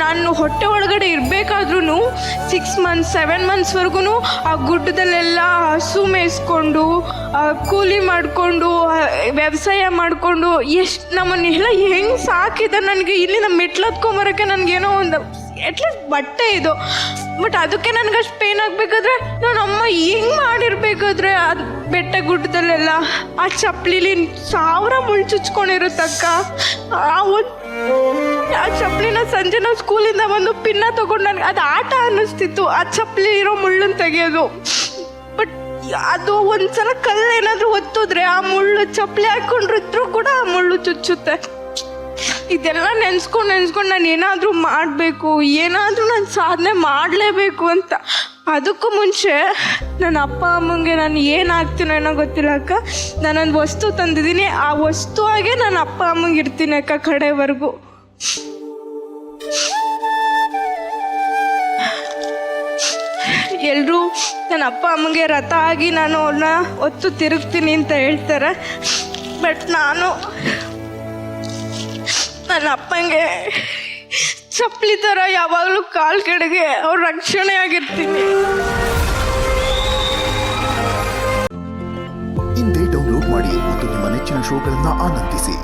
ನಾನು ಹೊಟ್ಟೆ ಒಳಗಡೆ ಇರಬೇಕಾದ್ರೂ 6 ಮಂತ್ಸ್ 7 ಮಂತ್ಸ್ವರೆಗೂ ಆ ಗುಡ್ಡದಲ್ಲೆಲ್ಲ ಹಸು ಮೇಯಿಸ್ಕೊಂಡು ಕೂಲಿ ಮಾಡಿಕೊಂಡು ವ್ಯವಸಾಯ ಮಾಡಿಕೊಂಡು ಎಷ್ಟು ನಮ್ಮನ್ನೆಲ್ಲ ಹೆಂಗೆ ಸಾಕಿದ. ನನಗೆ ಇಲ್ಲಿಂದ ಮೆಟ್ಲತ್ಕೊಂಬರೋಕ್ಕೆ ನನಗೇನೋ ಒಂದು ಅಟ್ಲೀಸ್ಟ್ ಬಟ್ಟೆ ಇದು, ಬಟ್ ಅದಕ್ಕೆ ನನಗೆ ಅಷ್ಟು ಪೇನ್ ಆಗಬೇಕಾದ್ರೆ ನಾನು ಅಮ್ಮ ಹೆಂಗೆ ಮಾಡಿರ್ಬೇಕಾದ್ರೆ ಅದು ಬೆಟ್ಟ ಗುಡ್ಡದಲ್ಲೆಲ್ಲ ಆ ಚಪ್ಪಲಿಲಿ 1000 ಮುಳ್ಳು ಚುಚ್ಕೊಂಡಿರುತ್ತಕ್ಕ. ಆ ಚಪ್ಪಲಿನ ಸಂಜೆ ನಾವು ಸ್ಕೂಲಿಂದ ಬಂದು ಪಿನ್ನ ತೊಗೊಂಡು ನನಗೆ ಅದು ಆಟ ಅನ್ನಿಸ್ತಿತ್ತು, ಆ ಚಪ್ಪಲಿ ಇರೋ ಮುಳ್ಳನ್ನು ತೆಗೆಯೋದು. ಬಟ್ ಅದು ಒಂದ್ಸಲ ಕಲ್ಲೇನಾದರೂ ಒತ್ತಿದ್ರೆ ಆ ಮುಳ್ಳು ಚಪ್ಪಲಿ ಹಾಕ್ಕೊಂಡಿದ್ರು ಕೂಡ ಆ ಮುಳ್ಳು ಚುಚ್ಚುತ್ತೆ. ಇದೆಲ್ಲ ನೆನೆಸ್ಕೊಂಡು ನಾನು ಏನಾದರೂ ಮಾಡಬೇಕು, ಏನಾದರೂ ನಾನು ಸಾಧನೆ ಮಾಡಲೇಬೇಕು ಅಂತ. ಅದಕ್ಕೂ ಮುಂಚೆ ನನ್ನ ಅಪ್ಪ ಅಮ್ಮಂಗೆ ನಾನು ಏನಾಗ್ತೀನೋ ಏನೋ ಗೊತ್ತಿಲ್ಲ ಅಕ್ಕ, ನಾನೊಂದು ವಸ್ತು ತಂದಿದ್ದೀನಿ, ಆ ವಸ್ತುವಾಗೆ ನನ್ನ ಅಪ್ಪ ಅಮ್ಮಂಗೆ ಇರ್ತೀನಿ ಅಕ್ಕ ಕಡೆವರೆಗೂ. ಎಲ್ಲರೂ ನನ್ನ ಅಪ್ಪ ಅಮ್ಮಂಗೆ ರಥ ಆಗಿ ನಾನು ಅವ್ರನ್ನ ಹೊತ್ತು ತಿರುಗ್ತೀನಿ ಅಂತ ಹೇಳ್ತಾರೆ. ಬಟ್ ನಾನು ನನ್ನ ಅಪ್ಪಂಗೆ ಚಪ್ಪಲಿ ಥರ ಯಾವಾಗಲೂ ಕಾಲು ಕೆಳಗೆ ಅವ್ರ ರಕ್ಷಣೆ ಆಗಿರ್ತೀನಿ. ಇಂದೇ ಡೌನ್ಲೋಡ್ ಮಾಡಿ ಮತ್ತು ನಿಮ್ಮ ನೆಚ್ಚಿನ ಶೋಗಳನ್ನು ಆನಂದಿಸಿ.